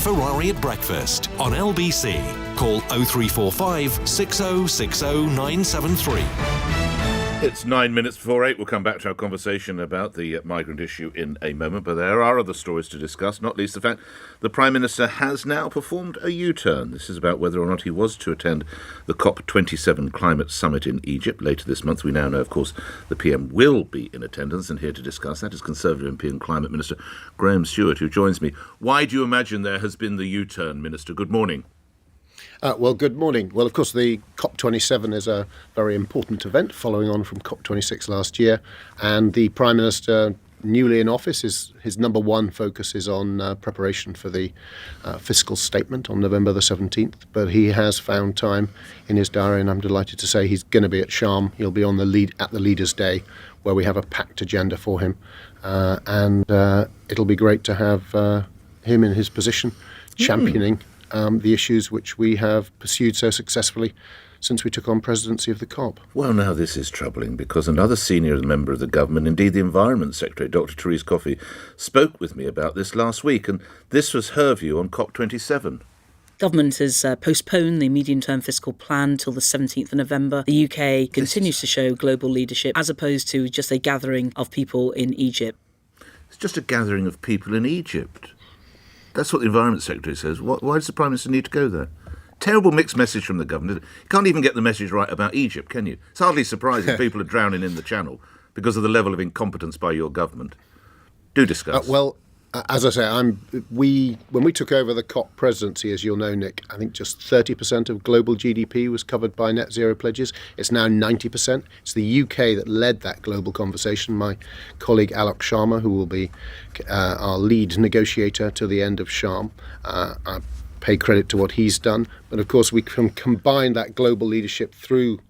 Ferrari at breakfast on LBC. Call 0345 6060 973. It's 9 minutes before 8. We'll come back to our conversation about the migrant issue in a moment, but there are other stories to discuss, not least the fact the Prime Minister has now performed a U-turn. This is about whether or not he was to attend the COP27 climate summit in Egypt later this month. We now know, of course, the PM will be in attendance, and here to discuss that is Conservative MP and Climate Minister Graham Stuart, who joins me. Why do you imagine there has been the U-turn, Minister? Good morning. Well, good morning. Well, of course, the COP27 is a very important event following on from COP26 last year. And the Prime Minister, newly in office, his number one focus is on preparation for the fiscal statement on November the 17th. But he has found time in his diary, and I'm delighted to say he's going to be at Sharm. He'll be on at the Leaders' Day, where we have a packed agenda for him. And it'll be great to have him in his position championing the issues which we have pursued so successfully since we took on presidency of the COP. Well, now this is troubling because another senior member of the government, indeed the Environment Secretary, Dr. Therese Coffey, spoke with me about this last week, and this was her view on COP27. Government has postponed the medium-term fiscal plan till the 17th of November. The UK continues to show global leadership as opposed to just a gathering of people in Egypt. It's just a gathering of people in Egypt. That's what the Environment Secretary says. Why does the Prime Minister need to go there? Terrible mixed message from the government. You can't even get the message right about Egypt, can you? It's hardly surprising people are drowning in the Channel because of the level of incompetence by your government. Do discuss. As I say, when we took over the COP presidency, as you'll know, Nick, I think just 30% of global GDP was covered by net zero pledges. It's now 90%. It's the UK that led that global conversation. My colleague Alok Sharma, who will be our lead negotiator to the end of Sharm, I pay credit to what he's done. But of course, we can combine that global leadership through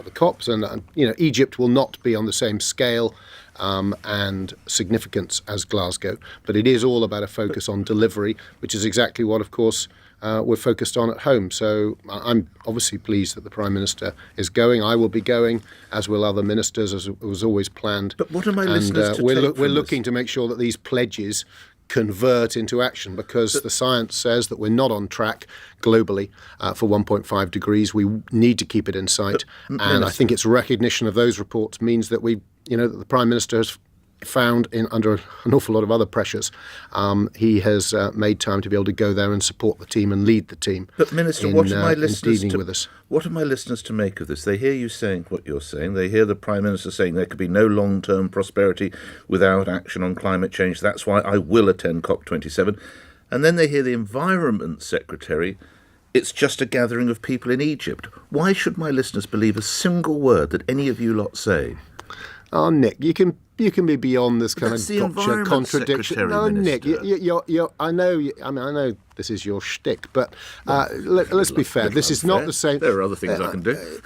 the COPs, and Egypt will not be on the same scale and significance as Glasgow, but it is all about a focus on delivery, which is exactly what, of course, we're focused on at home. So I'm obviously pleased that the Prime Minister is going. I will be going, as will other ministers, as was always planned. But what are my listeners to we're take from looking to make sure that these pledges convert into action, because the science says that we're not on track globally for 1.5 degrees. We need to keep it in sight. And I think its recognition of those reports means that that the Prime Minister has found under an awful lot of other pressures, he has made time to be able to go there and support the team and lead the team. But Minister, what are my listeners to make of this? They hear you saying what you're saying. They hear the Prime Minister saying there could be no long-term prosperity without action on climate change. That's why I will attend COP27. And then they hear the Environment Secretary. It's just a gathering of people in Egypt. Why should my listeners believe a single word that any of you lot say? Oh, Nick, you can be beyond this kind of gotcha contradiction. No, Nick, I know this is your shtick, but let's be fair. This is not the same. There are other things I can do.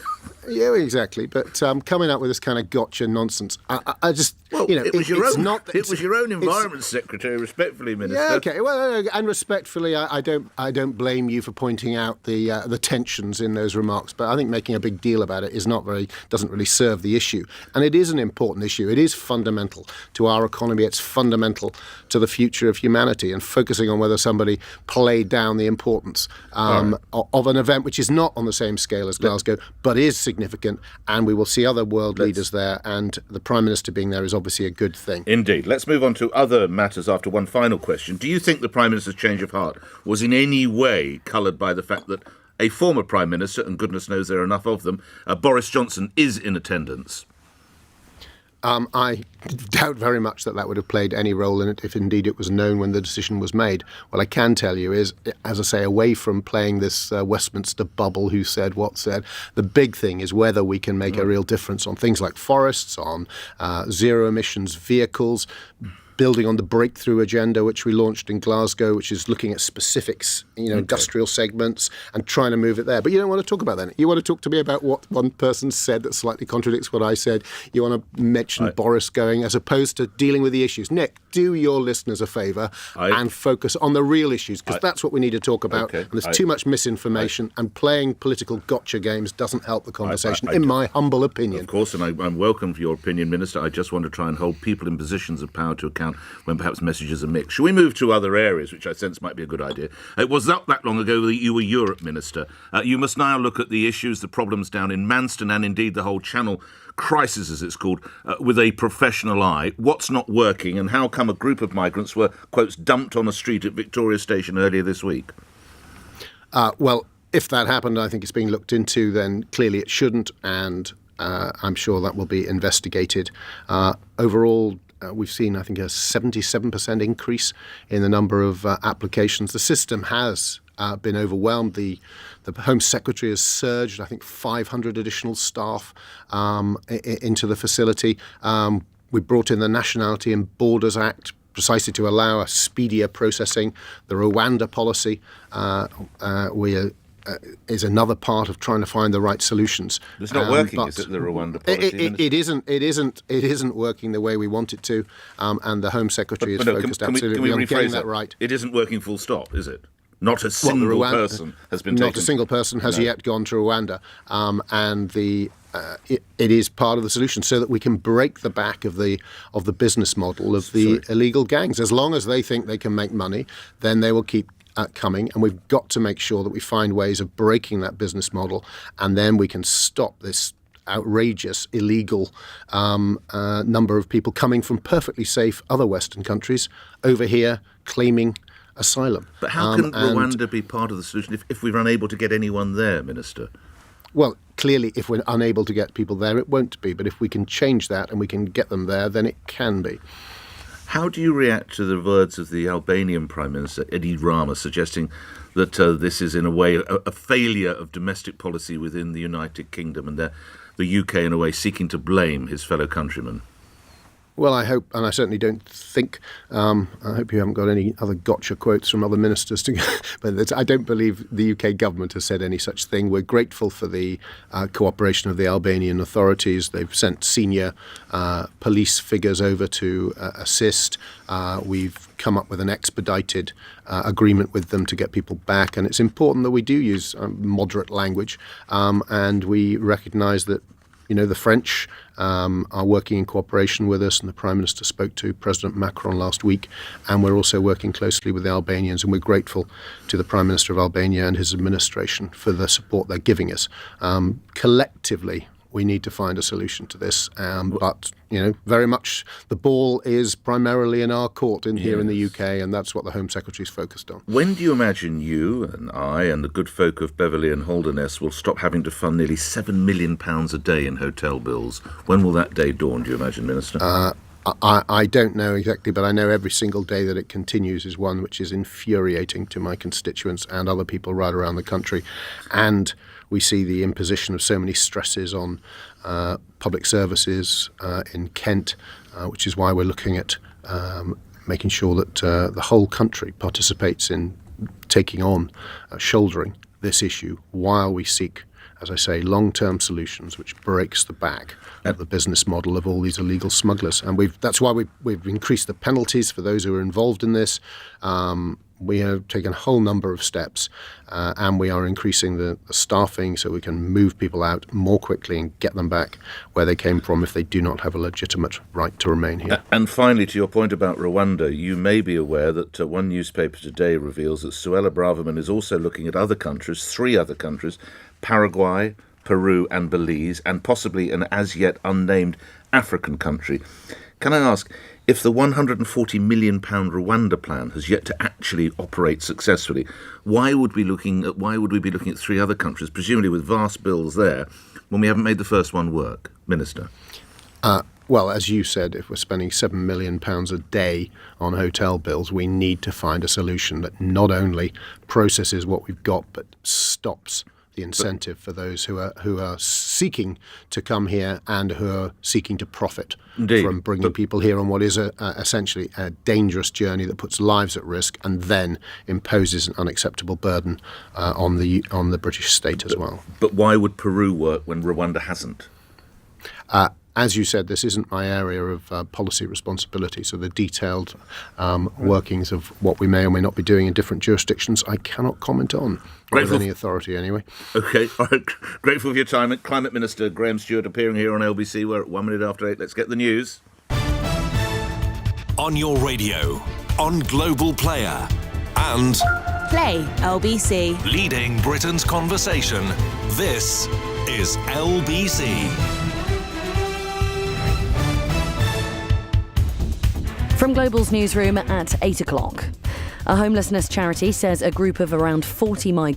Yeah, exactly. But coming up with this kind of gotcha nonsense, I just, it was your own Environment Secretary, respectfully, Minister. Yeah, okay. Well, and respectfully, I don't blame you for pointing out the tensions in those remarks. But I think making a big deal about it doesn't really serve the issue. And it is an important issue. It is fundamental to our economy. It's fundamental to the future of humanity. And focusing on whether somebody played down the importance of an event which is not on the same scale as Glasgow, but is significant, and we will see other world leaders there, and the Prime Minister being there is obviously a good thing. Indeed. Let's move on to other matters after one final question. Do you think the Prime Minister's change of heart was in any way coloured by the fact that a former Prime Minister, and goodness knows there are enough of them, Boris Johnson, is in attendance? I doubt very much that would have played any role in it if indeed it was known when the decision was made. What I can tell you is, as I say, away from playing this Westminster bubble, who said what said, the big thing is whether we can make a real difference on things like forests, on zero emissions vehicles, building on the breakthrough agenda which we launched in Glasgow, which is looking at specifics, industrial segments, and trying to move it there. But you don't want to talk about that. You want to talk to me about what one person said that slightly contradicts what I said. You want to mention Boris going as opposed to dealing with the issues. Nick, do your listeners a favour and focus on the real issues, because that's what we need to talk about. And there's too much misinformation, and playing political gotcha games doesn't help the conversation, in my humble opinion. Of course, and I'm welcome for your opinion, Minister. I just want to try and hold people in positions of power to account account when perhaps messages are mixed. Shall we move to other areas, which I sense might be a good idea? It was not that long ago that you were Europe Minister. You must now look at the issues, the problems down in Manston and indeed the whole Channel crisis, as it's called, with a professional eye. What's not working, and how come a group of migrants were, quotes, dumped on a street at Victoria Station earlier this week? Well, if that happened, I think it's being looked into, then clearly it shouldn't, and I'm sure that will be investigated. Overall, we've seen, I think, a 77% increase in the number of applications. The system has been overwhelmed. The Home Secretary has surged, I think, 500 additional staff into the facility. We brought in the Nationality and Borders Act precisely to allow a speedier processing. The Rwanda policy is another part of trying to find the right solutions. It's not working, is it, the Rwanda policy? It isn't working the way we want it to, and the Home Secretary is focused absolutely on getting that right. It isn't working full stop, is it? Not a single person has been taken. Not a single person has yet gone to Rwanda, and it is part of the solution, so that we can break the back of the business model of the illegal gangs. As long as they think they can make money, then they will keep coming, and we've got to make sure that we find ways of breaking that business model, and then we can stop this outrageous, illegal number of people coming from perfectly safe other Western countries over here claiming asylum. But how can Rwanda be part of the solution if we're unable to get anyone there, Minister? Well, clearly, if we're unable to get people there, it won't be. But if we can change that and we can get them there, then it can be. How do you react to the words of the Albanian Prime Minister, Edi Rama, suggesting that this is, in a way, a failure of domestic policy within the United Kingdom, and the UK, in a way, seeking to blame his fellow countrymen? Well, I hope, and I certainly don't think, I hope you haven't got any other gotcha quotes from other ministers, but I don't believe the UK government has said any such thing. We're grateful for the cooperation of the Albanian authorities. They've sent senior police figures over to assist. We've come up with an expedited agreement with them to get people back, and it's important that we do use moderate language, and we recognise that the French are working in cooperation with us, and the Prime Minister spoke to President Macron last week, and we're also working closely with the Albanians, and we're grateful to the Prime Minister of Albania and his administration for the support they're giving us. Collectively, we need to find a solution to this, but very much the ball is primarily in our court here in the UK, and that's what the Home Secretary is focused on. When do you imagine you and I and the good folk of Beverley and Holderness will stop having to fund nearly £7 million a day in hotel bills? When will that day dawn, do you imagine, Minister? I don't know exactly, but I know every single day that it continues is one which is infuriating to my constituents and other people right around the country. And we see the imposition of so many stresses on public services in Kent, which is why we're looking at making sure that the whole country participates in taking on, shouldering this issue while we seek, as I say, long-term solutions which breaks the back of the business model of all these illegal smugglers. And that's why we've increased the penalties for those who are involved in this. We have taken a whole number of steps, and we are increasing the staffing so we can move people out more quickly and get them back where they came from if they do not have a legitimate right to remain here. And finally, to your point about Rwanda, you may be aware that one newspaper today reveals that Suella Braverman is also looking at other countries, 3 other countries, Paraguay, Peru and Belize, and possibly an as-yet unnamed African country. Can I ask, if the £140 million Rwanda plan has yet to actually operate successfully, why would we be looking at 3 other countries, presumably with vast bills there, when we haven't made the first one work, Minister? Well, as you said, if we're spending £7 million a day on hotel bills, we need to find a solution that not only processes what we've got, but stops the incentive for those who are seeking to come here and who are seeking to profit from bringing people here on what is essentially a dangerous journey that puts lives at risk and then imposes an unacceptable burden on the British state as well. But why would Peru work when Rwanda hasn't? As you said, this isn't my area of policy responsibility, so the detailed workings of what we may or may not be doing in different jurisdictions, I cannot comment on, with any authority anyway. OK, all right. Grateful for your time. Climate Minister Graham Stuart appearing here on LBC. We're at 1 minute after 8. Let's get the news. on your radio, on Global Player, and Play LBC. leading Britain's conversation. This is LBC. From Global's newsroom at 8 o'clock. A homelessness charity says a group of around 40 migrants